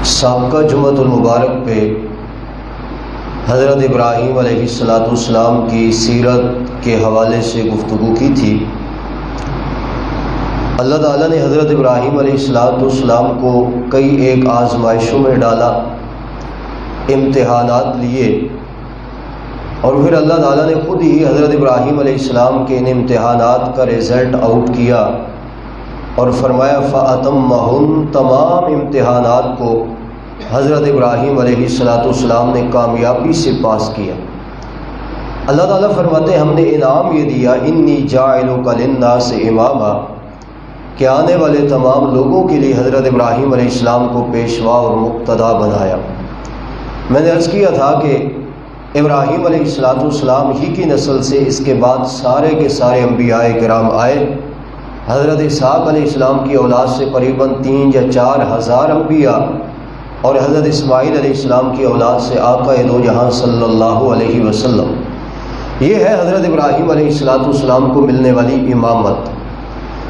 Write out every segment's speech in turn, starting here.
سابقہ جمعۃ المبارک پہ حضرت ابراہیم علیہ السلام کی سیرت کے حوالے سے گفتگو کی تھی۔ اللہ تعالیٰ نے حضرت ابراہیم علیہ السلام کو کئی ایک آزمائشوں میں ڈالا، امتحانات لیے، اور پھر اللہ تعالیٰ نے خود ہی حضرت ابراہیم علیہ السلام کے ان امتحانات کا رزلٹ آؤٹ کیا اور فرمایا فَأَتَمَّهُنْ، تمام امتحانات کو حضرت ابراہیم علیہ السلام نے کامیابی سے پاس کیا۔ اللہ تعالیٰ فرماتے ہیں ہم نے انعام یہ دیا انی جاعلک للناس اماما، کہ آنے والے تمام لوگوں کے لیے حضرت ابراہیم علیہ السلام کو پیشوا اور مقتدا بنایا۔ میں نے عرض کیا تھا کہ ابراہیم علیہ السلام ہی کی نسل سے اس کے بعد سارے کے سارے انبیاء کرام آئے۔ حضرت اسحاق علیہ السلام کی اولاد سے قریباً 3 یا 4 ہزار انبیاء، اور حضرت اسماعیل علیہ السلام کی اولاد سے آقا دو جہاں صلی اللہ علیہ وسلم۔ یہ ہے حضرت ابراہیم علیہ السلام کو ملنے والی امامت۔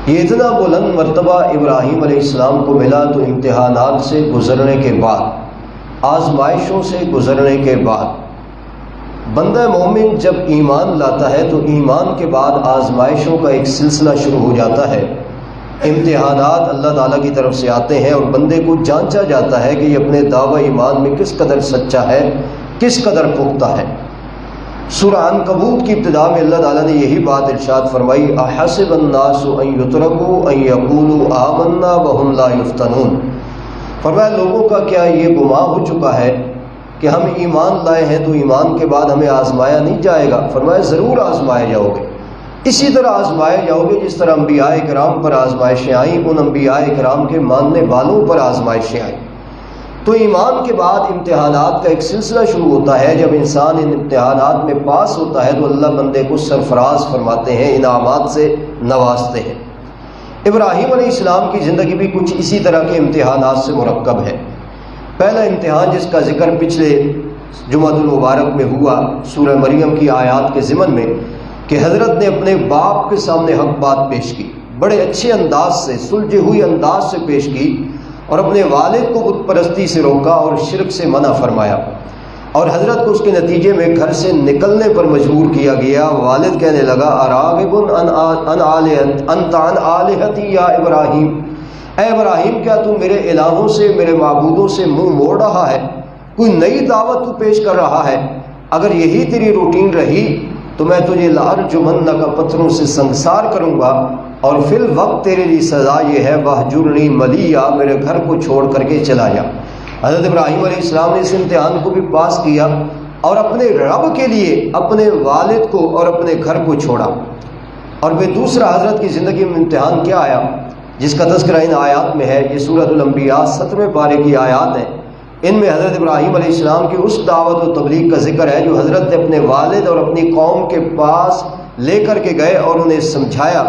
یہ اتنا بلند مرتبہ ابراہیم علیہ السلام کو ملا تو امتحانات سے گزرنے کے بعد، آزمائشوں سے گزرنے کے بعد۔ بندہ مومن جب ایمان لاتا ہے تو ایمان کے بعد آزمائشوں کا ایک سلسلہ شروع ہو جاتا ہے۔ امتحانات اللہ تعالیٰ کی طرف سے آتے ہیں اور بندے کو جانچا جاتا ہے کہ یہ اپنے دعوی ایمان میں کس قدر سچا ہے، کس قدر پختہ ہے۔ سورہ عنکبوت کی ابتدا میں اللہ تعالیٰ نے یہی بات ارشاد فرمائی احسب الناس ان یترکوا ان یقولوا آمنا وهم لا یفتنون۔ فرمایا لوگوں کا کیا یہ گمان ہو چکا ہے کہ ہم ایمان لائے ہیں تو ایمان کے بعد ہمیں آزمایا نہیں جائے گا؟ فرمایا ضرور آزمائے جاؤ گے، اسی طرح آزمائے جاؤ گے جس طرح انبیاء کرام پر آزمائشیں آئیں، ان انبیاء کرام کے ماننے والوں پر آزمائشیں آئیں۔ تو ایمان کے بعد امتحانات کا ایک سلسلہ شروع ہوتا ہے۔ جب انسان ان امتحانات میں پاس ہوتا ہے تو اللہ بندے کو سرفراز فرماتے ہیں، انعامات سے نوازتے ہیں۔ ابراہیم علیہ السلام کی زندگی بھی کچھ اسی طرح کے امتحانات سے مرکب ہے۔ پہلا امتحان جس کا ذکر پچھلے جمعۃ المبارک میں ہوا سورہ مریم کی آیات کے ضمن میں، کہ حضرت نے اپنے باپ کے سامنے حق بات پیش کی، بڑے اچھے انداز سے، سلجھے ہوئے انداز سے پیش کی، اور اپنے والد کو بت پرستی سے روکا اور شرک سے منع فرمایا، اور حضرت کو اس کے نتیجے میں گھر سے نکلنے پر مجبور کیا گیا۔ والد کہنے لگا اراغب انت عن آلہتی یا ابراہیم، اے ابراہیم کیا تو میرے الہوں سے، میرے معبودوں سے منہ موڑ رہا ہے؟ کوئی نئی دعوت تو پیش کر رہا ہے؟ اگر یہی تیری روٹین رہی تو میں تجھے لارجمنک پتھروں سے سنگسار کروں گا، اور فی الوقت تیرے لیے سزا یہ ہے وہجرنی ملیا، میرے گھر کو چھوڑ کر کے چلا جا۔ حضرت ابراہیم علیہ السلام نے اس امتحان کو بھی پاس کیا اور اپنے رب کے لیے اپنے والد کو اور اپنے گھر کو چھوڑا۔ اور پھر دوسرا حضرت کی زندگی میں امتحان کیا آیا جس کا تذکرہ ان آیات میں ہے۔ یہ سورۃ الانبیاء 17ویں پارے کی آیات ہیں۔ ان میں حضرت ابراہیم علیہ السلام کی اس دعوت و تبلیغ کا ذکر ہے جو حضرت نے اپنے والد اور اپنی قوم کے پاس لے کر کے گئے اور انہیں سمجھایا،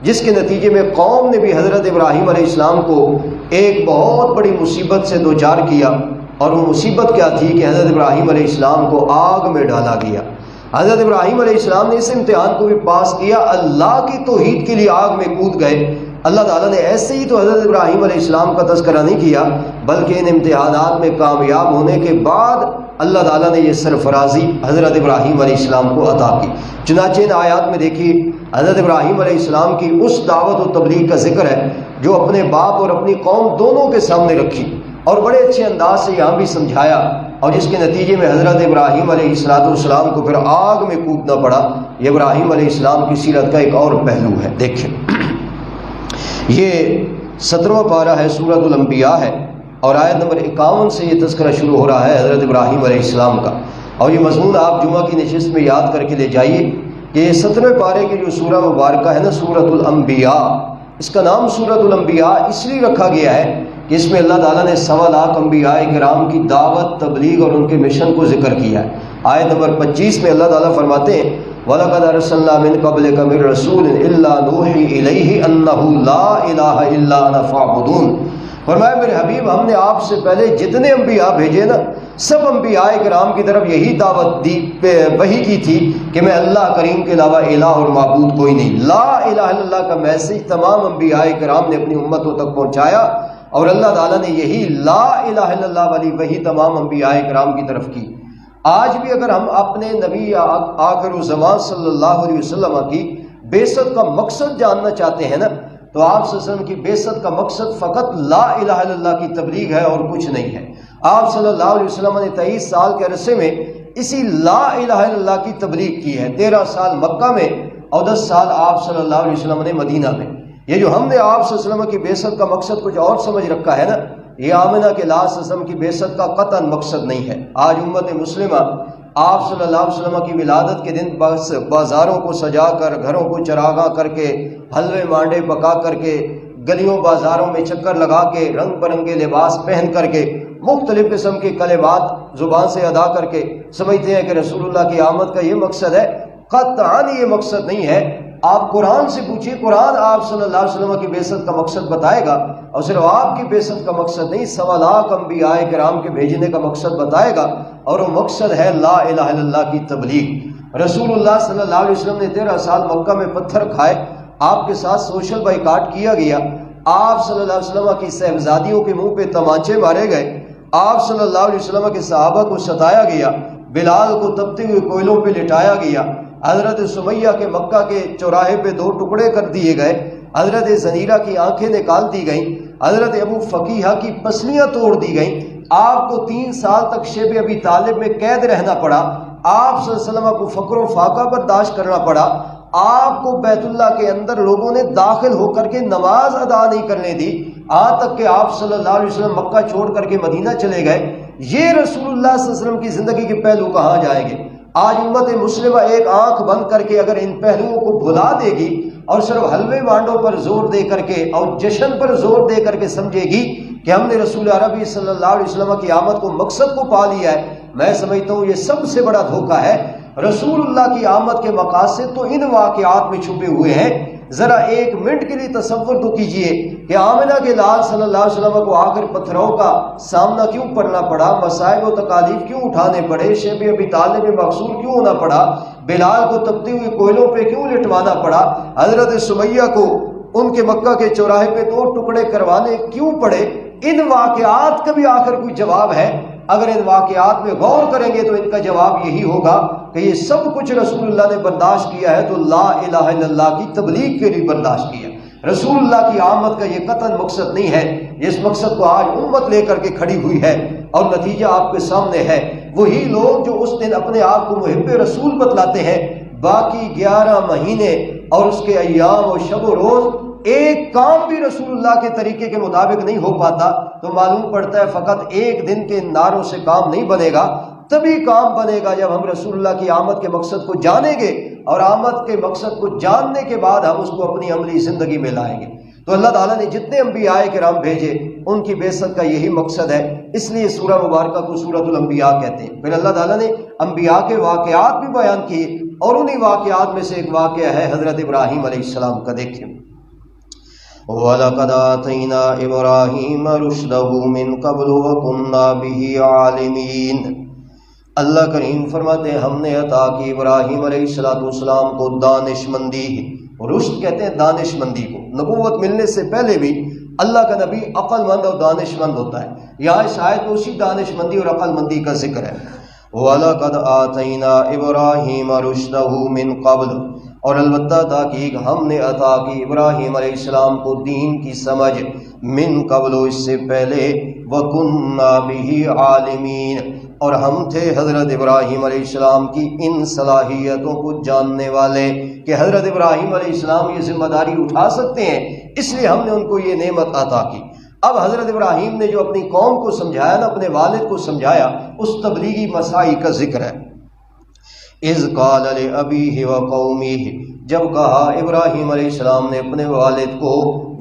جس کے نتیجے میں قوم نے بھی حضرت ابراہیم علیہ السلام کو ایک بہت بڑی مصیبت سے دوچار کیا، اور وہ مصیبت کیا تھی کہ حضرت ابراہیم علیہ السلام کو آگ میں ڈالا گیا۔ حضرت ابراہیم علیہ السلام نے اس امتحان کو بھی پاس کیا، اللہ کی توحید کے لیے آگ میں کود گئے۔ اللہ تعالیٰ نے ایسے ہی تو حضرت ابراہیم علیہ السلام کا تذکرہ نہیں کیا، بلکہ ان امتحانات میں کامیاب ہونے کے بعد اللہ تعالیٰ نے یہ سرفرازی حضرت ابراہیم علیہ السلام کو عطا کی۔ چنانچہ ان آیات میں دیکھیے حضرت ابراہیم علیہ السلام کی اس دعوت و تبلیغ کا ذکر ہے جو اپنے باپ اور اپنی قوم دونوں کے سامنے رکھی، اور بڑے اچھے انداز سے یہاں بھی سمجھایا، اور جس کے نتیجے میں حضرت ابراہیم علیہ السلام کو پھر آگ میں کودنا پڑا۔ یہ ابراہیم علیہ السلام کی سیرت کا ایک اور پہلو ہے۔ دیکھیں یہ 17واں پارہ ہے، سورۃ الانبیاء ہے، اور آیت نمبر 51 سے یہ تذکرہ شروع ہو رہا ہے حضرت ابراہیم علیہ السلام کا۔ اور یہ مضمون آپ جمعہ کی نشست میں یاد کر کے لے جائیے کہ یہ 17ویں پارے کی جو سورہ مبارکہ ہے نا، سورۃ الانبیاء، اس کا نام سورۃ الانبیاء اس لیے رکھا گیا ہے کہ اس میں اللہ تعالیٰ نے 1.25 لاکھ انبیاء کرام کی دعوت، تبلیغ اور ان کے مشن کو ذکر کیا ہے۔ آیت نمبر 25 میں اللہ تعالیٰ فرماتے ہیں وَلَقَدْ أَرْسَلْنَا مِن قَبْلِكَ مِن رَّسُولٍ إِلَّا نُوحِي إِلَيْهِ أَنَّهُ لَا إِلَٰهَ إِلَّا أَنَا فَاعْبُدُونِ۔ فرمایا میرے حبیب ہم نے آپ سے پہلے جتنے انبیاء بھیجے نا، سب انبیاء کرام کی طرف یہی دعوت دی، وہی کی تھی کہ میں اللہ کریم کے علاوہ الہ اور معبود کوئی نہیں۔ لا الہ الا اللہ کا میسج تمام انبیاء کرام نے اپنی امتوں تک پہنچایا، اور اللہ تعالیٰ نے یہی لا الہ الا اللہ والی وہی تمام انبیاء کرام کی طرف کی۔ آج بھی اگر ہم اپنے نبی آخر الزمان صلی اللہ علیہ وسلم کی بعثت کا مقصد جاننا چاہتے ہیں نا، تو آپ صلی اللہ علیہ وسلم کی بعثت کا مقصد فقط لا الہ الا اللہ کی تبلیغ ہے اور کچھ نہیں ہے۔ آپ صلی اللہ علیہ وسلم نے 23 سال کے عرصے میں اسی لا الہ الا اللہ کی تبلیغ کی ہے، 13 سال مکہ میں اور 10 سال آپ صلی اللہ علیہ وسلم نے مدینہ میں۔ یہ جو ہم نے آپ صلی اللہ علیہ وسلم کی بعثت کا مقصد کچھ اور سمجھ رکھا ہے نا، یہ آمنہ کے لاس صلی اللہ علیہ وسلم کی بعثت کا قطعاً مقصد نہیں ہے۔ آج امت مسلمہ آپ صلی اللہ علیہ وسلم کی ولادت کے دن بس بازاروں کو سجا کر، گھروں کو چراغاں کر کے، حلوے مانڈے پکا کر کے، گلیوں بازاروں میں چکر لگا کے، رنگ برنگے لباس پہن کر کے، مختلف قسم کے کلمات زبان سے ادا کر کے سمجھتے ہیں کہ رسول اللہ کی آمد کا یہ مقصد ہے۔ قطعاً یہ مقصد نہیں ہے۔ آپ قرآن سے پوچھیے، قرآن آپ صلی اللہ علیہ وسلم کی بعثت کا مقصد بتائے گا، اور صرف آپ کی بعثت کا مقصد نہیں، 1.25 لاکھ انبیاء کرام کے بھیجنے کا مقصد بتائے گا، اور وہ مقصد ہے لا الہ الا اللہ کی تبلیغ۔ رسول اللہ صلی اللہ علیہ وسلم نے 13 سال مکہ میں پتھر کھائے، آپ کے ساتھ سوشل بائیکاٹ کیا گیا، آپ صلی اللہ علیہ وسلم کی صحابزادیوں کے منہ پہ تمانچے مارے گئے، آپ صلی اللہ علیہ وسلم کے صحابہ کو ستایا گیا، بلال کو تپتے ہوئے کوئلوں پہ لٹایا گیا، حضرت سمیہ کے مکہ کے چوراہے پہ 2 ٹکڑے کر دیے گئے، حضرت زنیرہ کی آنکھیں نکال دی گئیں، حضرت ابو فقیہ کی پسلیاں توڑ دی گئیں، آپ کو 3 سال تک شیب ابی طالب میں قید رہنا پڑا، آپ صلی اللہ علیہ وسلم کو فقر و فاقہ برداشت کرنا پڑا، آپ کو بیت اللہ کے اندر لوگوں نے داخل ہو کر کے نماز ادا نہیں کرنے دی، یہاں تک کہ آپ صلی اللہ علیہ وسلم مکہ چھوڑ کر کے مدینہ چلے گئے۔ یہ رسول اللہ صلی اللہ علیہ وسلم کی زندگی کے پہلو کہاں جائیں گے؟ آج امت مسلمہ ایک آنکھ بند کر کے اگر ان پہلوؤں کو بھلا دے گی اور صرف حلوے مانڈوں پر زور دے کر کے اور جشن پر زور دے کر کے سمجھے گی کہ ہم نے رسول عربی صلی اللہ علیہ وسلم کی آمد کو مقصد کو پا لیا ہے، میں سمجھتا ہوں یہ سب سے بڑا دھوکہ ہے۔ رسول اللہ کی آمد کے مقاصد تو ان واقعات میں چھپے ہوئے ہیں۔ ذرا 1 منٹ کے لیے تصور تو کیجئے کہ آمنہ کے لال صلی اللہ علیہ وسلم کو آخر پتھروں کا سامنا کیوں کرنا پڑا، مصائب و تکالیف کیوں اٹھانے پڑے، شیب ابی طالب میں مقصور کیوں ہونا پڑا، بلال کو تپتے ہوئے کوئلوں پہ کیوں لٹوانا پڑا، حضرت سمیہ کو ان کے مکہ کے چوراہے پہ 2 ٹکڑے کروانے کیوں پڑے۔ ان واقعات کا بھی آخر کوئی جواب ہے؟ اگر ان واقعات میں غور کریں گے تو ان کا جواب یہی ہوگا کہ یہ سب کچھ رسول اللہ نے برداشت کیا ہے تو لا الہ الا اللہ کی تبلیغ کے لیے برداشت کیا۔ رسول اللہ کی آمد کا یہ قطعاً مقصد نہیں ہے۔ اس مقصد کو آج امت لے کر کے کھڑی ہوئی ہے اور نتیجہ آپ کے سامنے ہے۔ وہی لوگ جو اس دن اپنے آپ کو محب رسول بتلاتے ہیں، باقی 11 مہینے اور اس کے ایام اور شب و روز ایک کام بھی رسول اللہ کے طریقے کے مطابق نہیں ہو پاتا، تو معلوم پڑتا ہے فقط ایک دن کے نعروں سے کام نہیں بنے گا۔ تبھی کام بنے گا جب ہم رسول اللہ کی آمد کے مقصد کو جانیں گے، اور آمد کے مقصد کو جاننے کے بعد ہم اس کو اپنی عملی زندگی میں لائیں گے۔ تو اللہ تعالیٰ نے جتنے انبیاء کرام بھیجے ان کی بعثت کا یہی مقصد ہے، اس لیے سورہ مبارکہ کو سورۃ الانبیاء کہتے ہیں۔ پھر اللہ تعالیٰ نے انبیاء کے واقعات بھی بیان کیے، اور انہی واقعات میں سے ایک واقعہ ہے حضرت ابراہیم علیہ السلام کا۔ دیکھیں، وَلَقَدْ آتَيْنَا إِبْرَاهِيمَ رُشْدَهُ مِنْ قَبْلُ وَكُنَّا بِهِ عَالِمِينَ۔ اللہ کریم فرماتے ہیں ہم نے عطا کی ابراہیم علیہ السلام کو دانش مندی۔ رشد کہتے ہیں دانش مندی کو۔ نبوت ملنے سے پہلے بھی اللہ کا نبی عقل مند اور دانش مند ہوتا ہے۔ یہاں اس آیت میں اسی دانش مندی اور عقل مندی کا ذکر ہے۔ وَلَقَدْ آتَيْنَا إِبْرَاهِيمَ رُشْدَهُ مِنْ قَبْلُ، اور البتہ تحقیق ہم نے عطا کی ابراہیم علیہ السلام کو دین کی سمجھ، من قبل اس سے پہلے، وَكُنَّا بِهِ عَالِمِينَ، اور ہم تھے حضرت ابراہیم علیہ السلام کی ان صلاحیتوں کو جاننے والے کہ حضرت ابراہیم علیہ السلام یہ ذمہ داری اٹھا سکتے ہیں، اس لیے ہم نے ان کو یہ نعمت عطا کی۔ اب حضرت ابراہیم نے جو اپنی قوم کو سمجھایا نا، اپنے والد کو سمجھایا، اس تبلیغی مساعی کا ذکر ہے۔ اذ قال لأبیہ وقومہ، جب کہا ابراہیم علیہ السلام نے اپنے والد کو،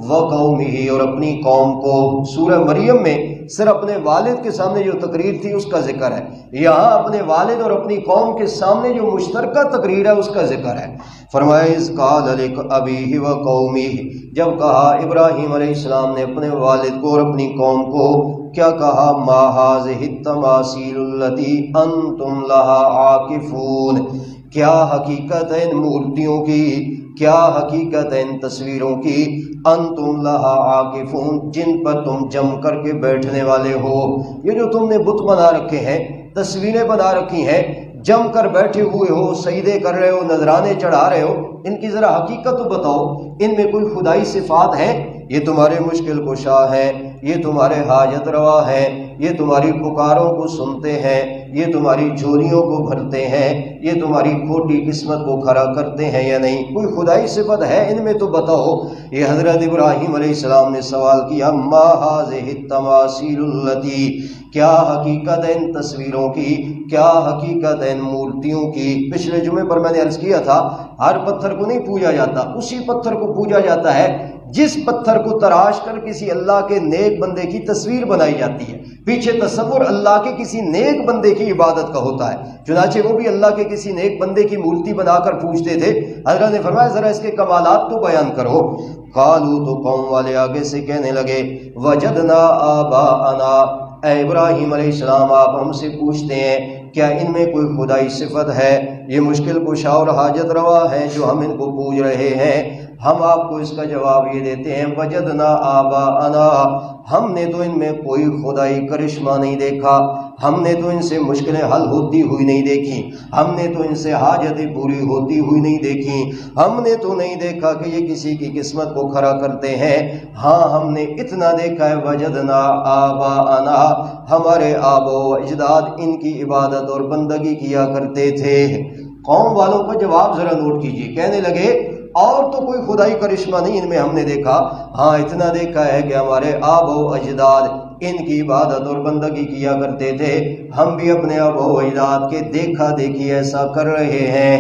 وقومہ، اور اپنی قوم کو۔ سورہ مریم میں صرف اپنے والد کے سامنے جو تقریر تھی اس کا ذکر ہے، یہاں اپنے والد اور اپنی قوم کے سامنے جو مشترکہ تقریر ہے اس کا ذکر ہے۔ فرمایا اذ قال لأبیہ وقومہ، جب کہا ابراہیم علیہ السلام نے اپنے والد کو اور اپنی قوم کو، کیا کہا؟ ما هذه التماثیل التي انتم لها عاکفون، کیا حقیقت ہے ان مورتیوں کی کیا حقیقت ہے ان تصویروں کی، انتم لہا عاکفون، جن پر تم جم کر کے بیٹھنے والے ہو۔ یہ جو تم نے بت بنا رکھے ہیں، تصویریں بنا رکھی ہیں، جم کر بیٹھے ہوئے ہو، سجدے کر رہے ہو، نذرانے چڑھا رہے ہو، ان کی ذرا حقیقت تو بتاؤ، ان میں کوئی خدائی صفات ہیں؟ یہ تمہارے مشکل کشا ہیں، یہ تمہارے حاجت روا ہیں، یہ تمہاری پکاروں کو سنتے ہیں، یہ تمہاری جھولیوں کو بھرتے ہیں، یہ تمہاری کھوٹی قسمت کو کھڑا کرتے ہیں یا نہیں؟ کوئی خدائی صفت ہے ان میں تو بتاؤ۔ یہ حضرت ابراہیم علیہ السلام نے سوال کیا، ما ھذہ التماثیل التی، کیا حقیقت ہے ان تصویروں کی، کیا حقیقت ہے ان مورتیوں کی؟ پچھلے جمعے پر میں نے عرض کیا تھا، ہر پتھر کو نہیں پوجا جاتا، اسی پتھر کو پوجا جاتا ہے جس پتھر کو تراش کر کسی اللہ کے نیک بندے کی تصویر بنائی جاتی ہے، پیچھے تصور اللہ کے کسی نیک بندے کی عبادت کا ہوتا ہے۔ چنانچہ وہ بھی اللہ کے کسی نیک بندے کی مورتی بنا کر پوجتے تھے۔ حضرت نے فرمایا ذرا اس کے کمالات تو بیان کرو۔ قالوا، تو قوم والے آگے سے کہنے لگے، وجدنا آباءنا، اے ابراہیم علیہ السلام آپ ہم سے پوچھتے ہیں کیا ان میں کوئی خدائی صفت ہے؟ یہ مشکل کشا اور حاجت روا ہیں جو ہم ان کو پوج رہے ہیں۔ ہم آپ کو اس کا جواب یہ دیتے ہیں، وجدنا آباءنا، ہم نے تو ان میں کوئی خدائی کرشمہ نہیں دیکھا، ہم نے تو ان سے مشکلیں حل ہوتی ہوئی نہیں دیکھی، ہم نے تو ان سے حاجتیں پوری ہوتی ہوئی نہیں دیکھی، ہم نے تو نہیں دیکھا کہ یہ کسی کی قسمت کو کھڑا کرتے ہیں۔ ہاں ہم نے اتنا دیکھا ہے، وجدنا آباءنا، ہمارے آبا و اجداد ان کی عبادت اور بندگی کیا کرتے تھے۔ قوم والوں کا جواب ذرا نوٹ کیجیے، کہنے لگے اور تو کوئی خدائی کرشمہ نہیں ان میں ہم نے دیکھا، ہاں اتنا دیکھا ہے کہ ہمارے آبا و اجداد ان کی عبادت اور بندگی کیا کرتے تھے، ہم بھی اپنے آبا و اجداد کے دیکھا دیکھی ایسا کر رہے ہیں۔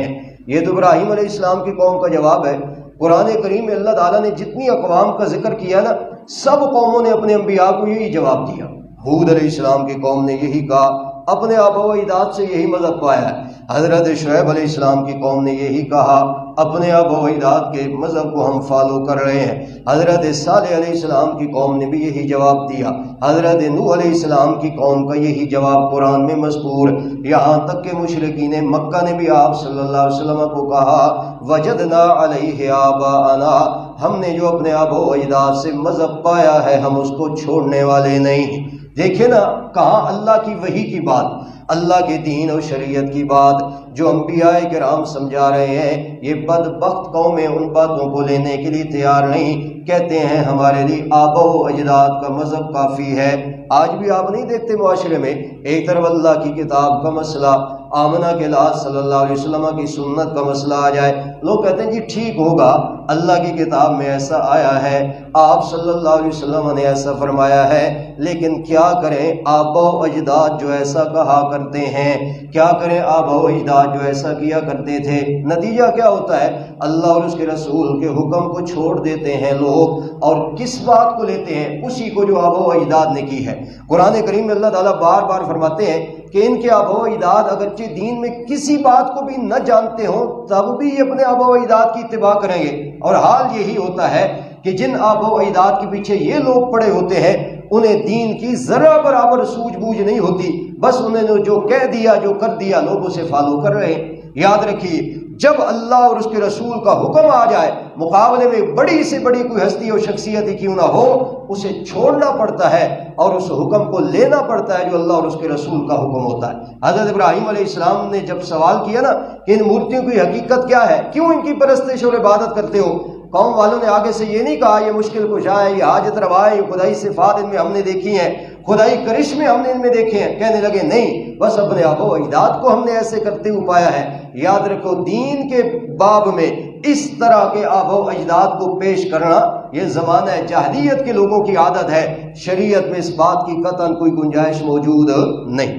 یہ تو ابراہیم علیہ السلام کی قوم کا جواب ہے۔ قرآن کریم میں اللہ تعالیٰ نے جتنی اقوام کا ذکر کیا نا، سب قوموں نے اپنے انبیاء کو یہی جواب دیا۔ ہود علیہ السلام کی قوم نے یہی کہا، اپنے آبا و اجداد سے یہی مذہب پایا ہے۔ حضرت شعیب علیہ السلام کی قوم نے یہی کہا، اپنے آبا و اجداد کے مذہب کو ہم فالو کر رہے ہیں۔ حضرت صالح علیہ السلام کی قوم نے بھی یہی جواب دیا۔ حضرت نوح علیہ السلام کی قوم کا یہی جواب قرآن میں مذکور، یہاں تک کہ مشرکین مکہ نے بھی آپ صلی اللہ علیہ وسلم کو کہا، وجدنا علیہ آباءنا، ہم نے جو اپنے آبا و اجداد سے مذہب پایا ہے ہم اس کو چھوڑنے والے نہیں۔ دیکھیں نا کہاں اللہ کی وحی کی بات، اللہ کے دین اور شریعت کی بات جو انبیاء کرام سمجھا رہے ہیں، یہ بدبخت قومیں ان باتوں کو لینے کے لیے تیار نہیں، کہتے ہیں ہمارے لیے آبا و اجداد کا مذہب کافی ہے۔ آج بھی آپ نہیں دیکھتے معاشرے میں ایک طرف اللہ کی کتاب کا مسئلہ، آمنہ کے لحاظ صلی اللہ علیہ وسلم کی سنت کا مسئلہ آ جائے، لوگ کہتے ہیں جی ٹھیک ہوگا، اللہ کی کتاب میں ایسا آیا ہے، آپ صلی اللہ علیہ وسلم نے ایسا فرمایا ہے، لیکن کیا کریں آبا و اجداد جو ایسا کہا کرتے ہیں، کیا کریں آبا و اجداد جو ایسا کیا کرتے تھے؟ نتیجہ کیا ہوتا ہے؟ اللہ اور اس کے رسول کے حکم کو چھوڑ دیتے ہیں لوگ، اور کس بات کو لیتے ہیں؟ اسی کو جو آبا و اجداد نے کی ہے۔ قرآن کریم میں اللہ تعالیٰ بار بار فرماتے ہیں کہ ان کے آبا و اجداد اگرچہ دین میں کسی بات کو بھی نہ جانتے ہوں تب بھی یہ اپنے آبا و اجداد کی اتباع کریں گے، اور حال یہی ہوتا ہے کہ جن آبا و اجداد کے پیچھے یہ لوگ پڑے ہوتے ہیں انہیں دین کی ذرا برابر سوجھ بوجھ نہیں ہوتی، بس انہوں نے جو کہہ دیا جو کر دیا لوگ اسے فالو کر رہے ہیں۔ یاد رکھیے جب اللہ اور اس کے رسول کا حکم آ جائے، مقابلے میں بڑی سے بڑی کوئی ہستی اور شخصیت ہی کیوں نہ ہو، اسے چھوڑنا پڑتا ہے اور اس حکم کو لینا پڑتا ہے جو اللہ اور اس کے رسول کا حکم ہوتا ہے۔ حضرت ابراہیم علیہ السلام نے جب سوال کیا نا کہ ان مورتیوں کی حقیقت کیا ہے، کیوں ان کی پرستش اور عبادت کرتے ہو، قوم والوں نے آگے سے یہ نہیں کہا یہ مشکل کشا ہے، یہ حاجت روا ہے، یہ خدائی صفات ان میں ہم نے دیکھی ہیں، خدائی کرشمے ہم نے ان میں دیکھے ہیں۔ کہنے لگے نہیں، بس اپنے آبا و اجداد کو ہم نے ایسے کرتے ہوئے پایا ہے۔ یاد رکھو دین کے باب میں اس طرح کے آبا و اجداد کو پیش کرنا یہ زمانہ جاہلیت کے لوگوں کی عادت ہے، شریعت میں اس بات کی قطعاً کوئی گنجائش موجود نہیں۔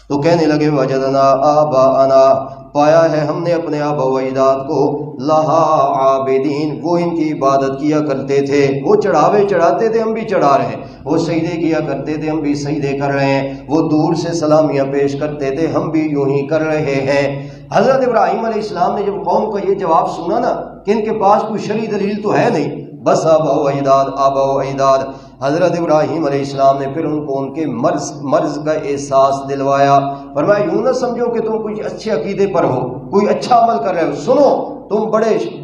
تو کہنے لگے وجدنا آباءنا، پایا ہے ہم نے اپنے آبا و اجداد کو، لہا عابدین، وہ ان کی عبادت کیا کرتے تھے، وہ چڑھاوے چڑھاتے تھے ہم بھی چڑھا رہے ہیں، وہ سجدے کیا کرتے تھے ہم بھی سجدے کر رہے ہیں، وہ دور سے سلامیاں پیش کرتے تھے ہم بھی یوں ہی کر رہے ہیں۔ حضرت ابراہیم علیہ السلام نے جب قوم کا یہ جواب سنا نا کہ ان کے پاس کوئی شرعی دلیل تو ہے نہیں، بس آبا و اجداد آبا و اجداد، حضرت ابراہیم علیہ السلام نے پھر ان کو ان کے مرض کا احساس دلوایا، فرمایا یوں نہ سمجھو کہ تم کچھ اچھے عقیدے پر ہو، کوئی اچھا عمل کر رہے ہو، سنو تم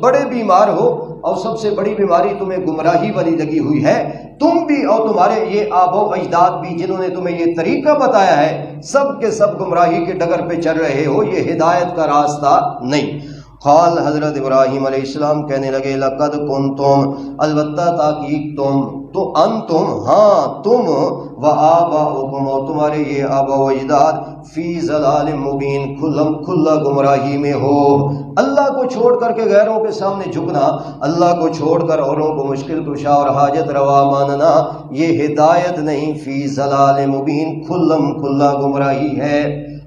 بڑے بیمار ہو اور سب سے بڑی بیماری تمہیں گمراہی والی لگی ہوئی ہے، تم بھی اور تمہارے یہ آبا و اجداد بھی جنہوں نے تمہیں یہ طریقہ بتایا ہے، سب کے سب گمراہی کے ڈگر پہ چل رہے ہو، یہ ہدایت کا راستہ نہیں۔ قال حضرت ابراہیم علیہ السلام کہنے لگے لقد کنتم، البتہ تحقیق تم، تو انتم، ہاں تم، و آباؤکم، اور تمہارے یہ آبا و اجداد، فی ضلال مبین، کھلا گمراہی میں ہو۔ اللہ کو چھوڑ کر کے غیروں کے سامنے جھکنا، اللہ کو چھوڑ کر اوروں کو مشکل کشا اور حاجت روا ماننا، یہ ہدایت نہیں، فی ضلال مبین، کھلا گمراہی ہے۔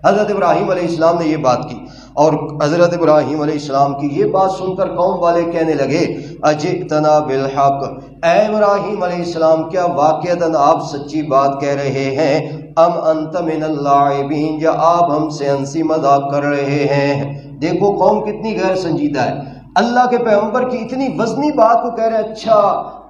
حضرت ابراہیم علیہ السلام نے یہ بات کی، اور حضرت ابراہیم علیہ السلام کی یہ بات سن کر قوم والے کہنے لگے اجئتنا بالحق، اے ابراہیم علیہ السلام کیا واقعتاً آپ سچی بات کہہ رہے ہیں، ام انت من اللاعبین، یا آپ ہم سے ہنسی مذاق کر رہے ہیں۔ دیکھو قوم کتنی غیر سنجیدہ ہے، اللہ کے پیغمبر کی اتنی وزنی بات کو کہہ رہے ہیں، اچھا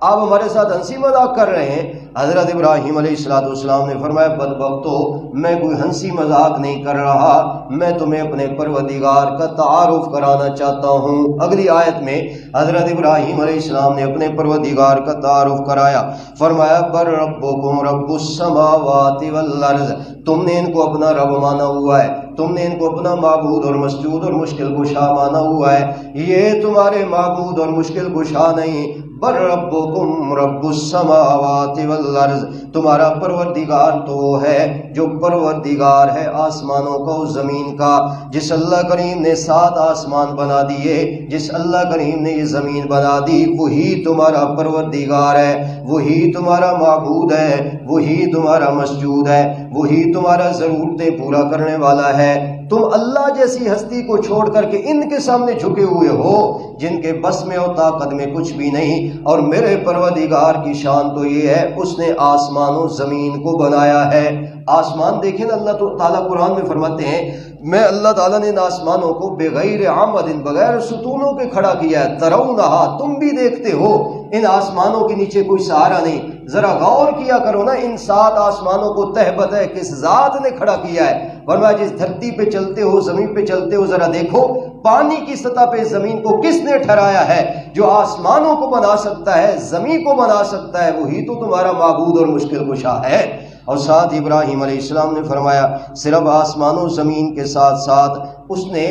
آپ ہمارے ساتھ ہنسی مذاق کر رہے ہیں۔ حضرت ابراہیم علیہ السلام نے فرمایا بدبختو، میں کوئی ہنسی مذاق نہیں کر رہا، میں تمہیں اپنے پروردگار کا تعارف کرانا چاہتا ہوں۔ اگلی آیت میں حضرت ابراہیم علیہ السلام نے اپنے پروردگار کا تعارف کرایا، فرمایا بر ربکم رب السماوات والارض، تم نے ان کو اپنا رب مانا ہوا ہے، تم نے ان کو اپنا معبود اور مسجود اور مشکل کشا مانا ہوا ہے، یہ تمہارے معبود اور مشکل کشا نہیں، بر ربکم رب السماوات والارض، تمہارا پروردگار تو وہ ہے جو پروردگار ہے آسمانوں کا اور زمین کا، جس اللہ کریم نے 7 آسمان بنا دیے، جس اللہ کریم نے یہ زمین بنا دی، وہی تمہارا پروردگار ہے، وہی تمہارا معبود ہے، وہی تمہارا مسجود ہے، وہی تمہارا ضرورتیں پورا کرنے والا ہے۔ تم اللہ جیسی ہستی کو چھوڑ کر کے ان کے سامنے جھکے ہوئے ہو جن کے بس میں اور طاقت میں کچھ بھی نہیں، اور میرے پروردگار کی شان تو یہ ہے اس نے آسمان و زمین کو بنایا ہے۔ آسمان دیکھیں نا، اللہ تعالیٰ قرآن میں فرماتے ہیں میں اللہ تعالیٰ نے ان آسمانوں کو بغیر عمد، بغیر ستونوں کے کھڑا کیا ہے، ترونہا، تم بھی دیکھتے ہو، ان آسمانوں کے نیچے کوئی سہارا نہیں۔ ذرا غور کیا کرو نا، ان 7 آسمانوں کو تہ بتہ کس ذات نے کھڑا کیا ہے؟ فرمایا جس دھرتی پہ چلتے ہو، زمین پہ چلتے ہو، ذرا دیکھو پانی کی سطح پہ زمین کو کس نے ٹھہرایا ہے؟ جو آسمانوں کو بنا سکتا ہے، زمین کو بنا سکتا ہے، وہی تو تمہارا معبود اور مشکل کشا ہے۔ اور ساتھ ابراہیم علیہ السلام نے فرمایا صرف آسمان و زمین کے ساتھ ساتھ اس نے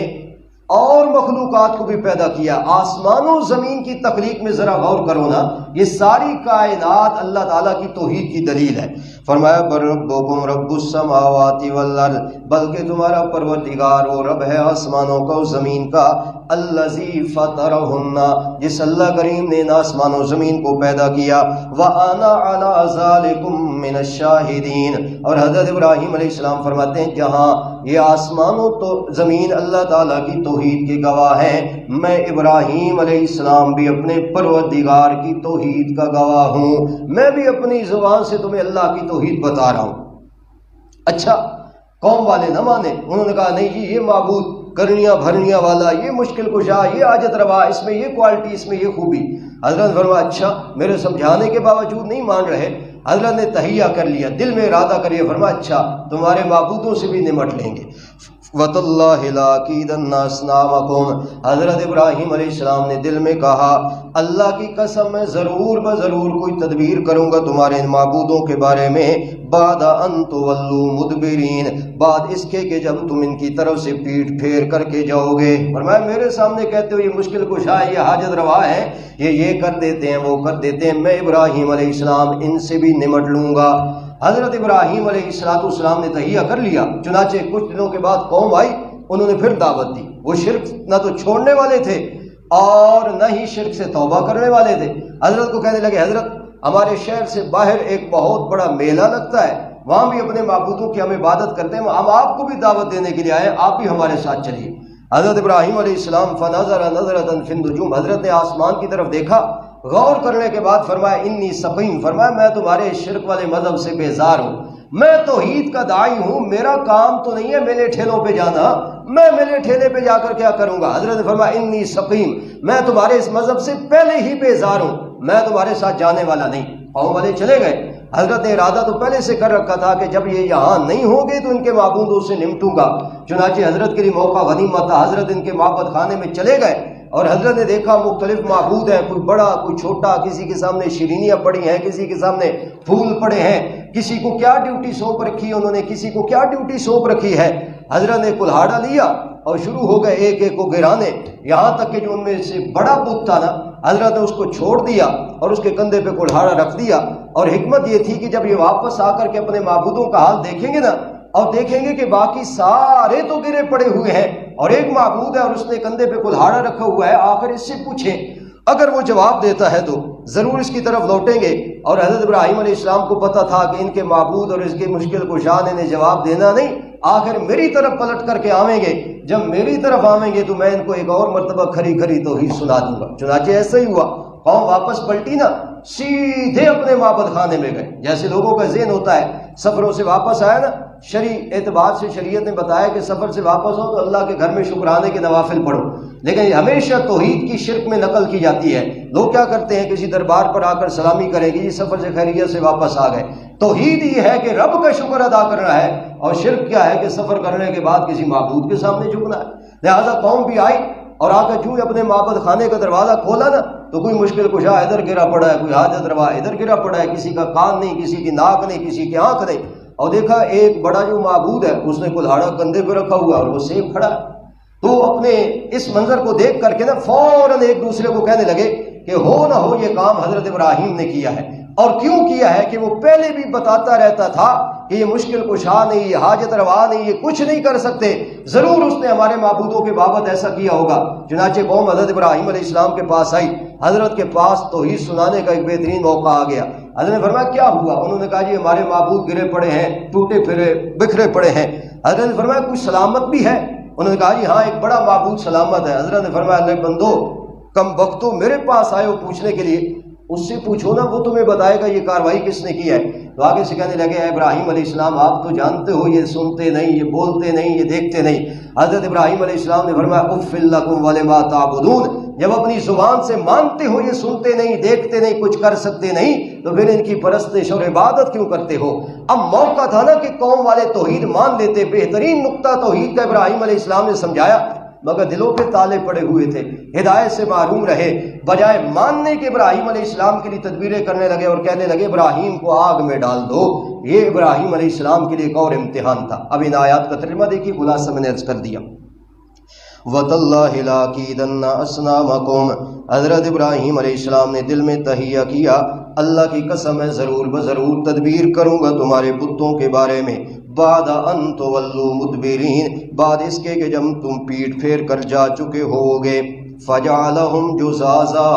اور مخلوقات کو بھی پیدا کیا۔ آسمان و زمین کی تخلیق میں ذرا غور کرو نا، یہ ساری کائنات اللہ تعالیٰ کی توحید کی دلیل ہے۔ فرمایا بر ربکم رب السماوات والارض، بلکہ تمہارا پروردگار وہ رب ہے آسمانوں کا اور زمین کا، الذی فطرہن، جس اللہ کریم نے ان آسمان و زمین کو پیدا کیا، وانا علی ذالکم من الشاہدین، اور حضرت ابراہیم علیہ السلام فرماتے ہیں جہاں یہ آسمان و تو زمین اللہ تعالیٰ کی توحید کے گواہ ہیں، میں ابراہیم علیہ السلام بھی اپنے پروردگار کی توحید کا گواہ ہوں، میں بھی اپنی زبان سے تمہیں اللہ کی توحید بتا رہا ہوں۔ اچھا قوم والے نہ مانے، انہوں نے کہا نہیں جی یہ معبود کرنیاں بھرنیاں والا، یہ مشکل کشا، یہ حاجت روا، اس میں یہ کوالٹی، اس میں یہ خوبی۔ حضرت فرمایا اچھا میرے سمجھانے کے باوجود نہیں مان رہے؟ حضرت نے تہیہ کر لیا، دل میں ارادہ کر لیا، فرمایا اچھا تمہارے معبودوں سے بھی نمٹ لیں گے۔ وَتَاللَّهِ لَأَكِيدَنَّ أَصْنَامَكُمْ، حضرت ابراہیم علیہ السلام نے دل میں کہا اللہ کی قسم میں ضرور بضرور کوئی تدبیر کروں گا تمہارے ان معبودوں کے بارے میں، بعد ان تولوا مدبرین، بعد اس کے کہ جب تم ان کی طرف سے پیٹھ پھیر کر کے جاؤ گے۔ فرمایا میرے سامنے کہتے ہو یہ مشکل کشا ہے، یہ حاجت روا ہے، یہ کر دیتے ہیں، وہ کر دیتے ہیں، میں ابراہیم علیہ السلام ان سے بھی نمٹ لوں گا۔ حضرت ابراہیم علیہ السلام نے تہیہ کر لیا، چنانچہ کچھ دنوں کے بعد قوم آئی، انہوں نے پھر دعوت دی۔ وہ شرک نہ تو چھوڑنے والے تھے اور نہ ہی شرک سے توبہ کرنے والے تھے۔ حضرت کو کہنے لگے حضرت ہمارے شہر سے باہر ایک بہت بڑا میلہ لگتا ہے، وہاں بھی اپنے معبودوں کی ہم عبادت کرتے ہیں، ہم آپ کو بھی دعوت دینے کے لیے آئے، آپ بھی ہمارے ساتھ چلیے۔ حضرت ابراہیم علیہ السلام فنظر نظرۃ فی النجوم، حضرت نے آسمان کی طرف دیکھا، غور کرنے کے بعد فرمایا انی سقیم، فرمایا میں تمہارے شرک والے مذہب سے بیزار ہوں، میں توحید کا داعی ہوں، میرا کام تو نہیں ہے میلے ٹھیلوں پہ جانا، میں میلے ٹھیلے پہ جا کر کیا کروں گا۔ حضرت نے فرمایا انی سقیم، میں تمہارے اس مذہب سے پہلے ہی بیزار ہوں، میں تمہارے ساتھ جانے والا نہیں۔ قوم والے چلے گئے۔ حضرت نے ارادہ تو پہلے سے کر رکھا تھا کہ جب یہ یہاں نہیں ہوں گے تو ان کے معبودوں سے نمٹوں گا، چنانچہ حضرت کے لیے موقع غنیمت تھا، حضرت ان کے معبد خانے میں چلے گئے۔ اور حضرت نے دیکھا مختلف معبود ہیں، کوئی بڑا کوئی چھوٹا، کسی کے سامنے شیرینیاں پڑی ہیں، کسی کے سامنے پھول پڑے ہیں، کسی کو کیا ڈیوٹی سونپ رکھی ہے انہوں نے، کسی کو کیا ڈیوٹی سونپ رکھی ہے۔ حضرت نے کلہاڑا لیا اور شروع ہو گئے ایک ایک کو گرانے، یہاں تک کہ جو ان میں سے بڑا بت تھا نا، حضرت نے اس کو چھوڑ دیا اور اس کے کندھے پہ کلہاڑا رکھ دیا۔ اور حکمت یہ تھی کہ جب یہ واپس آ کر کے اپنے معبودوں کا حال دیکھیں گے نا، اور دیکھیں گے کہ باقی سارے تو گرے پڑے ہوئے ہیں اور ایک معبود ہے اور اس نے کندھے پہ کلہاڑا رکھا ہوا ہے، آخر اس سے پوچھیں، اگر وہ جواب دیتا ہے تو ضرور اس کی طرف لوٹیں گے۔ اور حضرت ابراہیم علیہ السلام کو پتہ تھا کہ ان کے معبود اور اس کے مشکل کشا نے جواب دینا نہیں، آخر میری طرف پلٹ کر کے آویں گے، جب میری طرف آویں گے تو میں ان کو ایک اور مرتبہ کھری کھری توحید سنا دوں گا۔ چنانچہ ایسا ہی ہوا، قوم واپس پلٹی نا، سیدھے اپنے معبد خانے میں گئے۔ جیسے لوگوں کا ذہن ہوتا ہے سفروں سے واپس آیا نا، شرعی اعتبار سے شریعت نے بتایا کہ سفر سے واپس ہو تو اللہ کے گھر میں شکرانے کے نوافل پڑھو، لیکن ہمیشہ توحید کی شرک میں نقل کی جاتی ہے۔ لوگ کیا کرتے ہیں، کسی دربار پر آ کر سلامی کریں گے، یہ سفر سے خیریت سے واپس آ گئے۔ توحید یہ ہے کہ رب کا شکر ادا کرنا ہے، اور شرک کیا ہے کہ سفر کرنے کے بعد کسی معبود کے سامنے جھکنا ہے۔ لہذا قوم بھی آئی اور آ کر چونکہ اپنے معبد خانے کا دروازہ کھولا نا، تو کوئی مشکل کشا ادھر گرا پڑا ہے، کوئی حاجت روا ادھر گرا پڑا ہے، کسی کا کان نہیں، کسی کی ناک نہیں، کسی کی آنکھ نہیں، اور دیکھا ایک بڑا جو معبود ہے اس نے کلہاڑا کندھے پہ رکھا ہوا اور وہ سیب کھڑا ہے۔ تو اپنے اس منظر کو دیکھ کر کے نا فوراً ایک دوسرے کو کہنے لگے کہ ہو نہ ہو یہ کام حضرت ابراہیم نے کیا ہے۔ اور کیوں کیا ہے کہ وہ پہلے بھی بتاتا رہتا تھا کہ یہ مشکل کشا نہیں، یہ حاجت روا نہیں، یہ کچھ نہیں کر سکتے، ضرور اس نے ہمارے معبودوں کے بابت ایسا کیا ہوگا۔ چنانچہ قوم حضرت ابراہیم علیہ السلام کے پاس آئی، حضرت کے پاس توحید سنانے کا ایک بہترین موقع آ گیا۔ حضرت نے فرمایا کیا ہوا؟ انہوں نے کہا جی ہمارے معبود گرے پڑے ہیں، ٹوٹے پھرے بکھرے پڑے ہیں۔ حضرت نے فرمایا کوئی سلامت بھی ہے؟ انہوں نے کہا جی ہاں ایک بڑا معبود سلامت ہے۔ حضرت نے فرمایا اللہ بندو، کم بختو میرے پاس آئے ہو پوچھنے کے لیے، اس سے پوچھو نا، وہ تمہیں بتائے گا یہ کاروائی کس نے کی ہے۔ تو آگے سے کہنے لگے اے ابراہیم علیہ السلام آپ تو جانتے ہو یہ سنتے نہیں، یہ بولتے نہیں، یہ دیکھتے نہیں۔ حضرت ابراہیم علیہ السلام نے فرمایا اف لکم ولما تعبدون، جب اپنی زبان سے مانتے ہو یہ سنتے نہیں، دیکھتے نہیں، کچھ کر سکتے نہیں، تو پھر ان کی پرستش اور عبادت کیوں کرتے ہو؟ اب موقع تھا نا کہ قوم والے توحید مان لیتے، بہترین نقطہ توحید کا ابراہیم علیہ السلام نے سمجھایا، مگر دلوں پہ تالے پڑے ہوئے تھے، ہدایت سے محروم رہے۔ بجائے ماننے کے ابراہیم علیہ السلام کے لیے تدبیریں کرنے لگے اور کہنے لگے ابراہیم کو آگ میں ڈال دو۔ یہ ابراہیم علیہ السلام کے لیے ایک اور امتحان تھا۔ اب ان آیات کا ترجمہ دیکھیے، خلاصہ میں نے عرض کر دیا۔ وَتَاللَّهِ لَأَكِيدَنَّ أَصْنَامَكُمْ، حضرت ابراہیم علیہ السلام نے دل میں تہیہ کیا، اللہ کی قسم ہے ضرور بضرور تدبیر کروں گا تمہارے بتوں کے بارے میں، بعد ان تولوا مدبرین، بعد اس کے کہ جب تم پیٹ پھیر کر جا چکے ہوگے۔ فجعلہم جزازا،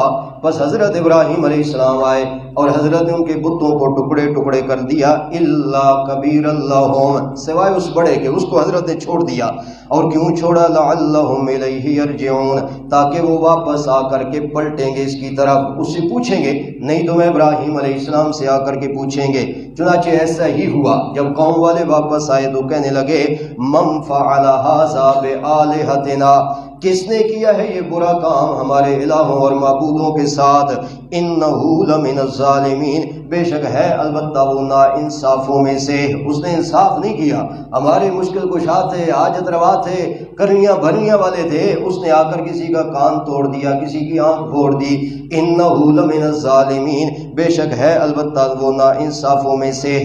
بس حضرت ابراہیم علیہ السلام آئے اور حضرت نے ان کے بتوں کو ٹکڑے ٹکڑے کر دیا، الا کبیر اللہم، سوائے اس بڑے کے، اس کو حضرت نے چھوڑ دیا۔ اور کیوں چھوڑا؟ لعلہم الیہ یرجعون، تاکہ وہ واپس آ کر کے پلٹیں گے اس کی طرف، اس سے پوچھیں گے، نہیں تو میں ابراہیم علیہ السلام سے آ کر کے پوچھیں گے۔ چنانچہ ایسا ہی ہوا، جب قوم والے واپس آئے تو کہنے لگے من فعل ھذا بآلہتنا، کس نے کیا ہے یہ برا کام ہمارے الہوں اور معبودوں کے ساتھ، انہ لمن الظالمین، بے شک ہے البتہ وہ نا انصافوں میں سے، اس نے انصاف نہیں کیا، ہمارے مشکل کشا تھے، حاجت روا تھے، کرنیاں بھرنیاں والے تھے، اس نے آ کر کسی کا کان توڑ دیا، کسی کی آنکھ پھوڑ دی، انہ لمن الظالمین، بے شک ہے البتہ وہ نا انصافوں میں سے۔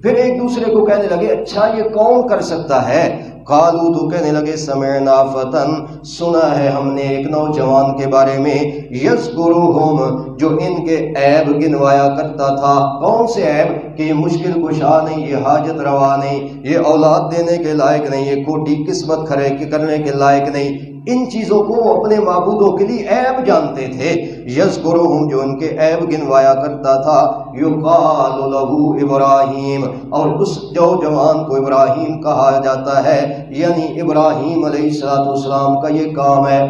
پھر ایک دوسرے کو کہنے لگے اچھا یہ کون کر سکتا ہے؟ قالوا، تو کہنے لگے سمعنا فتن، سنا ہے ہم نے ایک نوجوان کے بارے میں، یذکرہم، جو ان کے عیب گنوایا کرتا تھا۔ کون سے عیب؟ کہ یہ مشکل کشا نہیں، یہ حاجت روا نہیں، یہ اولاد دینے کے لائق نہیں، یہ کوٹی قسمت کھڑے کرنے کے لائق نہیں، ان چیزوں کو وہ اپنے معبودوں کے لیے عیب جانتے تھے۔ یذکرہم، جو ان کے عیب گنوایا کرتا تھا، یقال لہ ابراہیم، اور اس نوجوان کو ابراہیم کہا جاتا ہے، یعنی ابراہیم علیہ السلام کا یہ کام ہے۔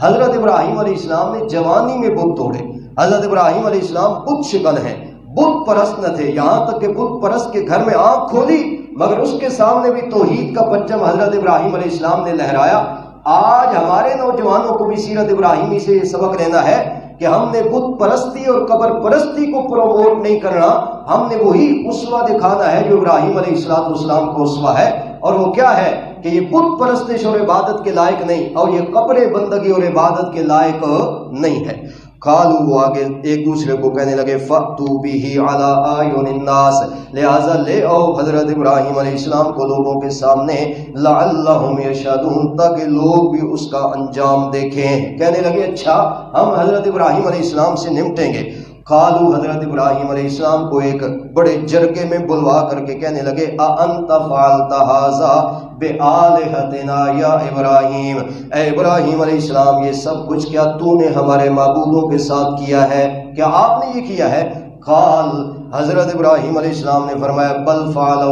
حضرت ابراہیم علیہ السلام نے جوانی میں بت توڑے۔ حضرت ابراہیم علیہ السلام بت شکن ہیں، بت پرست نہ تھے، یہاں تک کہ بت پرست کے گھر میں آنکھ کھولی، مگر اس کے سامنے بھی توحید کا پرچم حضرت ابراہیم علیہ السلام نے لہرایا۔ آج ہمارے نوجوانوں کو بھی سیرت ابراہیمی سے یہ سبق لینا ہے کہ ہم نے بت پرستی اور قبر پرستی کو پروموٹ نہیں کرنا، ہم نے وہی اسوہ دکھانا ہے جو ابراہیم علیہ السلام کو اسوہ ہے، اور وہ کیا ہے؟ کہ یہ بت پرستش اور عبادت کے لائق نہیں، اور یہ قبر بندگی اور عبادت کے لائق نہیں ہے۔ قالوا، وہ آگے ایک دوسرے کو کہنے لگے، فَأْتُوا بِهِ عَلَىٰ أَعْيُنِ النَّاسِ، لہٰذا لے آؤ حضرت ابراہیم علیہ السلام کو لوگوں کے سامنے، لَعَلَّهُمْ يَشْهَدُونَ، تاکہ لوگ بھی اس کا انجام دیکھیں۔ کہنے لگے اچھا ہم حضرت ابراہیم علیہ السلام سے نمٹیں گے۔ قالوا، حضرت ابراہیم علیہ السلام کو ایک بڑے جرگے میں بلوا کر کے کہنے لگے، اَأَنْتَ فَعَلْتَ هَٰذَا بِآلِهَتِنَا یا ابراہیم، اے ابراہیم علیہ السلام یہ سب کچھ کیا تو نے ہمارے معبودوں کے ساتھ کیا ہے؟ کیا آپ نے یہ کیا ہے؟ قال، حضرت ابراہیم علیہ السلام نے فرمایا، بل فعلہ،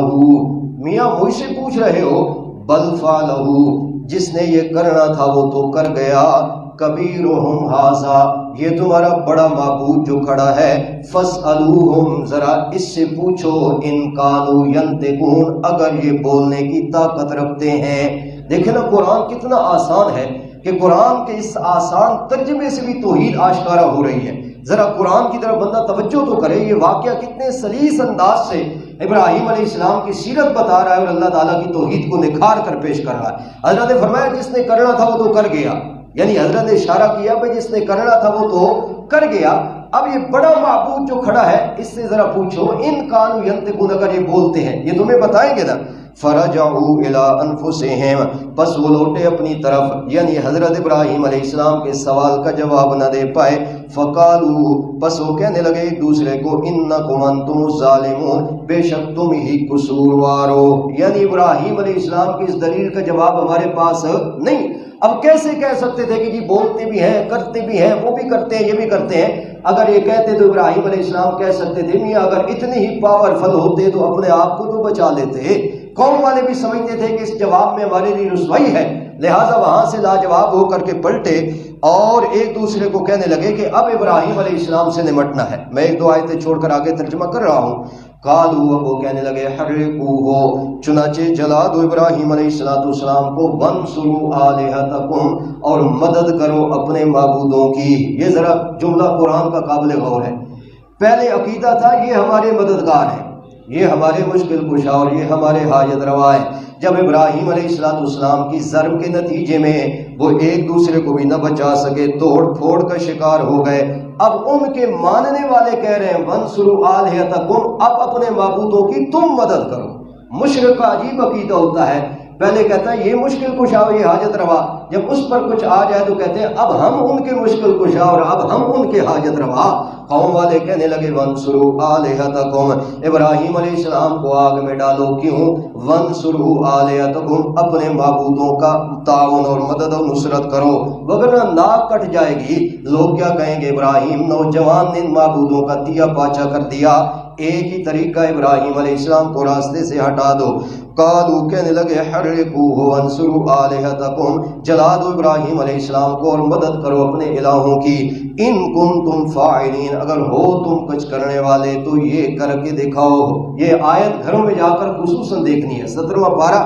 میاں مجھ سے پوچھ رہے ہو؟ بل فعلہ، جس نے یہ کرنا تھا وہ تو کر گیا، کبیرہم ھذا، یہ تمہارا بڑا معبود جو کھڑا ہے، فاسألوہم، ذرا اس سے پوچھو، ان کانوا ینطقون، اگر یہ بولنے کی طاقت رکھتے ہیں۔ دیکھیں نا قرآن کتنا آسان ہے، کہ قرآن کے اس آسان ترجمے سے بھی توحید آشکارا ہو رہی ہے۔ ذرا قرآن کی طرف بندہ توجہ تو کرے، یہ واقعہ کتنے سلیس انداز سے ابراہیم علیہ السلام کی سیرت بتا رہا ہے اور اللہ تعالیٰ کی توحید کو نکھار کر پیش کر رہا ہے۔ حضرت نے فرمایا جس نے کرنا تھا وہ تو کر گیا، یعنی حضرت نے اشارہ کیا کہ جس نے کرنا تھا وہ تو کر گیا، اب یہ بڑا معبود جو کھڑا ہے اس سے ذرا پوچھو، ان کانوا ینطقون، اگر یہ بولتے ہیں یہ تمہیں بتائیں گے نا۔ فرجعوا الی انفسہم، پس وہ لوٹے اپنی طرف، یعنی حضرت ابراہیم علیہ السلام کے سوال کا جواب نہ دے پائے۔ فقالوا، پس وہ کہنے لگے ایک دوسرے کو، انکم انتم الظالمون، بے شک تم ہی قصوروار ہو، یعنی ابراہیم علیہ السلام کی اس دلیل کا جواب ہمارے پاس نہیں۔ اب کیسے کہہ سکتے تھے کہ جی بولتے بھی ہیں، کرتے بھی ہیں، وہ بھی کرتے ہیں، یہ بھی کرتے ہیں؟ اگر یہ کہتے تو ابراہیم علیہ السلام کہہ سکتے تھے، میاں اگر اتنے ہی پاورفل ہوتے تو اپنے آپ کو تو بچا لیتے۔ قوم والے بھی سمجھتے تھے کہ اس جواب میں ہمارے لیے رسوائی ہے، لہٰذا وہاں سے لاجواب ہو کر کے پلٹے اور ایک دوسرے کو کہنے لگے کہ اب ابراہیم علیہ السلام سے نمٹنا ہے۔ میں ایک دو آیتیں چھوڑ کر آگے ترجمہ کر رہا ہوں۔ قالوا، اب وہ کہنے لگے، حرقوہ، چنانچہ جلا دو ابراہیم علیہ السلام کو، وانصروا آلہتکم، اور مدد کرو اپنے معبودوں کی۔ یہ ذرا جملہ قرآن کا قابل غور ہے۔ پہلے عقیدہ تھا یہ ہمارے مددگار ہیں، یہ ہمارے مشکل کشا اور یہ ہمارے حاجت روا ہیں۔ جب ابراہیم علیہ السلام کی ضرب کے نتیجے میں وہ ایک دوسرے کو بھی نہ بچا سکے، توڑ پھوڑ کا شکار ہو گئے، اب ان کے ماننے والے کہہ رہے ہیں، وانصروا آلہتکم، اب اپنے معبودوں کی تم مدد کرو۔ مشرک کا عجیب عقیدہ ہوتا ہے، پہلے کہتا ہے یہ مشکل کشا یہ حاجت روا، جب اس پر کچھ آ جائے تو کہتے ہیں اب ہم ان کے مشکل کشا اور اب ہم ان کے حاجت روا۔ قوم والے کہنے لگے، وانصروا آلہتکم، ابراہیم علیہ السلام کو آگ میں ڈالو۔ کیوں؟ وانصروا آلہتکم، اپنے معبودوں کا تعاون اور مدد و نصرت کرو، وگرنہ ناک کٹ جائے گی۔ لوگ کیا کہیں گے، ابراہیم نوجوان نے ان معبودوں کا دیا پاچا کر دیا۔ ایک ہی طریقہ، ابراہیم علیہ السلام کو راستے سے ہٹا دو۔ قالوا، کہنے لگے، حرقوہ وانصروا آلہتکم، جلا دو ابراہیم علیہ السلام کو اور مدد کرو اپنے الہوں کی۔ ان کنتم فاعلین، اگر ہو تم کچھ کرنے والے تو یہ کر کے دکھاؤ۔ یہ آیت گھروں میں جا کر خصوصاً دیکھنی ہے، 17واں پارہ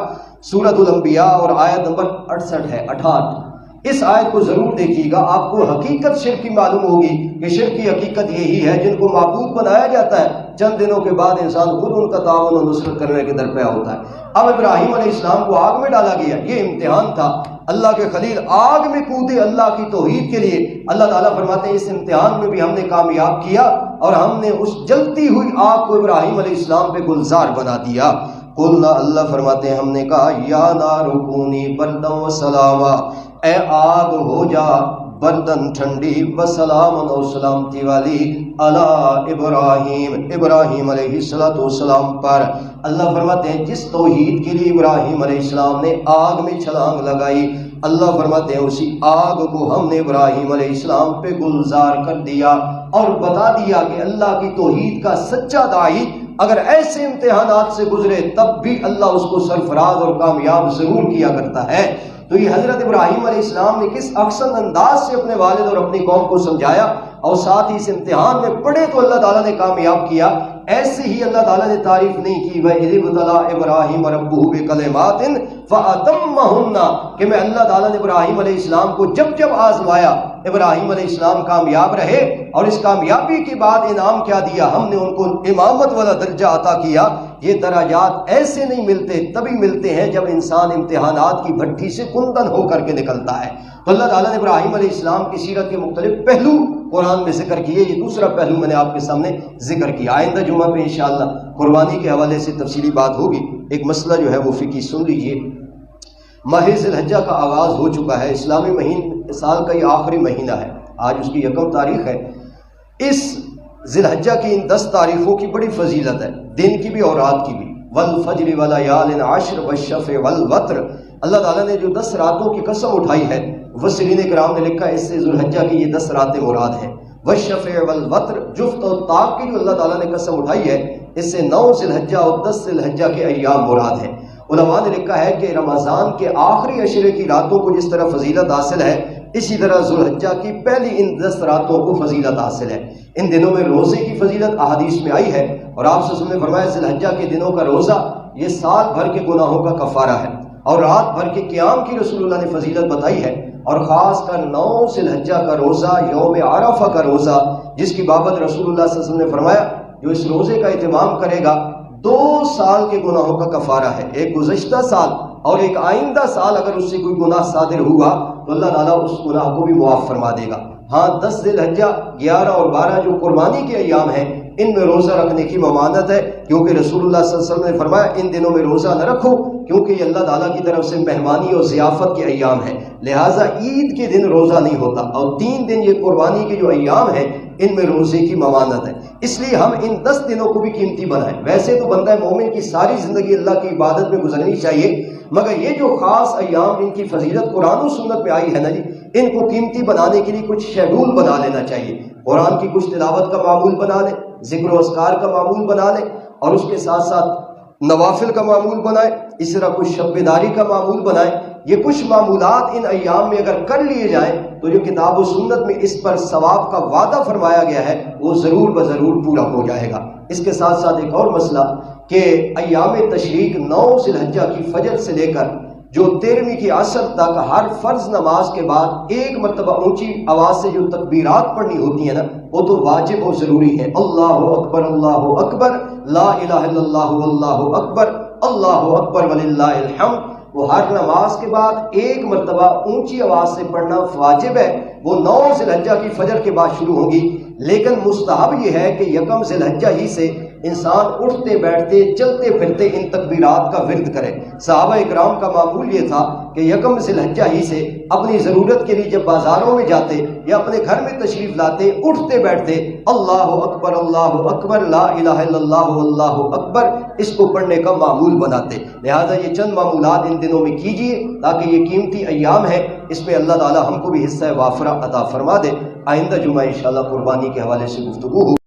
سورۃ الانبیاء اور آیت نمبر 68 ہے، 68۔ اس آیت کو ضرور دیکھیے گا، آپ کو حقیقت شرک کی معلوم ہوگی کہ شرک کی حقیقت یہی ہے، جن کو معبود بنایا جاتا ہے چند دنوں کے بعد انسان خود ان کا تعاون و نصرت کرنے کے درپے ہوتا ہے۔ اب ابراہیم علیہ السلام کو آگ میں ڈالا گیا، یہ امتحان تھا۔ اللہ کے خلیل آگ میں کودے اللہ کی توحید کے لیے۔ اللہ تعالیٰ فرماتے ہیں اس امتحان میں بھی ہم نے کامیاب کیا اور ہم نے اس جلتی ہوئی آگ کو ابراہیم علیہ السلام پہ گلزار بنا دیا۔ قلنا، اللہ فرماتے ہیں ہم نے کہا، یا نار کونی بردا و سلاما، اے آگ ہو جا بردن ٹھنڈی، وسلام و سلامتی والی، علی ابراہیم، ابراہیم علیہ السلام پر۔ اللہ فرماتے ہیں جس توحید کے لیے ابراہیم علیہ السلام نے آگ میں چھلانگ لگائی، اللہ فرماتے ہیں اسی آگ کو ہم نے ابراہیم علیہ السلام پہ گلزار کر دیا اور بتا دیا کہ اللہ کی توحید کا سچا داعی اگر ایسے امتحانات سے گزرے تب بھی اللہ اس کو سرفراز اور کامیاب ضرور کیا کرتا ہے۔ تو یہ حضرت ابراہیم علیہ السلام نے کس احسن انداز سے اپنے والد اور اپنی قوم کو سمجھایا، اور ساتھ ہی اس امتحان میں پڑے تو اللہ تعالیٰ نے کامیاب کیا۔ ایسے ہی اللہ تعالیٰ نے تعریف نہیں کی وَإِذِ ابْتَلَىٰ إِبْرَاهِيمَ رَبُّهُ بِكَلِمَاتٍ فَأَتَمَّهُنَّ کہ میں اللہ تعالیٰ نے ابراہیم علیہ السلام کو جب جب آزمایا، ابراہیم علیہ السلام کامیاب رہے، اور اس کامیابی کے بعد انعام کیا دیا، ہم نے ان کو امامت والا درجہ عطا کیا۔ یہ درجات ایسے نہیں ملتے، تبھی ملتے ہیں جب انسان امتحانات کی بھٹی سے کندن ہو کر کے نکلتا ہے۔ تو اللہ تعالیٰ نے ابراہیم علیہ السلام کی سیرت کے مختلف پہلو قرآن میں ذکر کیے، یہ دوسرا پہلو میں نے آپ کے سامنے ذکر کیا۔ آئندہ جمعہ پہ انشاءاللہ قربانی کے حوالے سے تفصیلی بات ہوگی۔ ایک مسئلہ جو ہے وہ فقہی سن لیجئے۔ ماہ ذی الحجہ کا آغاز ہو چکا ہے، اسلامی سال کا یہ آخری مہینہ ہے، آج اس کی 1 تاریخ ہے۔ اس ذی الحجہ کی ان 10 تاریخوں کی بڑی فضیلت ہے، دن کی بھی اور رات کی بھی۔ والفجر ولیال عشر والشفع والوتر، اللہ تعالیٰ نے جو 10 راتوں کی قسم اٹھائی ہے، مفسرین کرام نے لکھا اس سے ذی الحجہ کی یہ 10 راتیں مراد ہیں۔ والشفع والوتر، جفت اور طاق کی جو اللہ تعالیٰ نے قسم اٹھائی ہے، اس سے 9 ذی الحجہ اور 10 ذی الحجہ کے ایام مراد ہیں۔ علماء نے لکھا ہے کہ رمضان کے آخری عشرے کی راتوں کو جس طرح فضیلت حاصل ہے، اسی طرح ذی الحجہ کی پہلی ان 10 راتوں کو فضیلت حاصل ہے۔ ان دنوں میں روزے کی فضیلت احادیث میں آئی ہے، اور آپ سے نے فرمایا ذی الحجہ کے دنوں کا روزہ یہ سال بھر کے گناہوں کا کفارہ ہے، اور رات بھر کے قیام کی رسول اللہ نے فضیلت بتائی ہے، اور خاص کر 9 ذی الحجہ کا روزہ، یوم عرفہ کا روزہ، جس کی بابت رسول اللہ صلی اللہ علیہ وسلم نے فرمایا جو اس روزے کا اہتمام کرے گا 2 سال کے گناہوں کا کفارہ ہے، ایک گزشتہ سال اور ایک آئندہ سال اگر اس سے کوئی گناہ صادر ہوا تو اللہ تعالیٰ اس گناہ کو بھی معاف فرما دے گا۔ ہاں 10 ذی الحجہ، 11 اور 12 جو قربانی کے ایام ہیں، ان میں روزہ رکھنے کی ممانت ہے، کیونکہ رسول اللہ صلی اللہ علیہ وسلم نے فرمایا ان دنوں میں روزہ نہ رکھو، کیونکہ یہ اللہ تعالیٰ کی طرف سے مہمانی اور ضیافت کے ایام ہیں، لہٰذا عید کے دن روزہ نہیں ہوتا، اور 3 دن یہ قربانی کے جو ایام ہیں ان میں روزے کی ممانت ہے۔ اس لیے ہم ان 10 دنوں کو بھی قیمتی بنائیں۔ ویسے تو بندہ مومن کی ساری زندگی اللہ کی عبادت میں گزرنی چاہیے، مگر یہ جو خاص ایام ان کی فضیلت قرآن و سنت پہ آئی ہے نا جی، ان کو قیمتی بنانے کے لیے کچھ شیڈول بنا لینا چاہیے۔ قرآن کی کچھ تلاوت کا معمول بنا لیں، ذکر و اذکار کا معمول بنا لیں، اور اس کے ساتھ ساتھ نوافل کا معمول بنائیں، اس طرح کچھ شب بیداری کا معمول بنائیں۔ یہ کچھ معمولات ان ایام میں اگر کر لیے جائیں تو جو کتاب و سنت میں اس پر ثواب کا وعدہ فرمایا گیا ہے وہ ضرور بضرور پورا ہو جائے گا۔ اس کے ساتھ ساتھ ایک اور مسئلہ کہ ایام تشریق 9 ذی الحجہ کی فجر سے لے کر جو 13ویں کی عصر تک ہر فرض نماز کے بعد ایک مرتبہ اونچی آواز سے جو تکبیرات پڑھنی ہوتی ہیں نا، وہ تو واجب و ضروری ہے۔ اللہ اکبر اللہ اکبر، لا الہ الا اللہ واللہ اکبر، اللہ اکبر وللہ الحمد، وہ ہر نماز کے بعد ایک مرتبہ اونچی آواز سے پڑھنا واجب ہے۔ وہ 9 ذی الحجہ کی فجر کے بعد شروع ہوگی، لیکن مستحب یہ ہے کہ 1 ذی الحجہ ہی سے انسان اٹھتے بیٹھتے چلتے پھرتے ان تکبیرات کا ورد کرے۔ صحابہ اکرام کا معمول یہ تھا کہ 1 ذی الحجہ ہی سے اپنی ضرورت کے لیے جب بازاروں میں جاتے یا اپنے گھر میں تشریف لاتے، اٹھتے بیٹھتے اللہ اکبر لا الہ الا اللہ واللہ اکبر، اس کو پڑھنے کا معمول بناتے۔ لہٰذا یہ چند معمولات ان دنوں میں کیجیے تاکہ یہ قیمتی ایام ہے، اس میں اللہ تعالی ہم کو بھی حصہ وافرہ عطا فرما دے۔ آئندہ جمعہ انشاءاللہ قربانی کے حوالے سے گفتگو ہو۔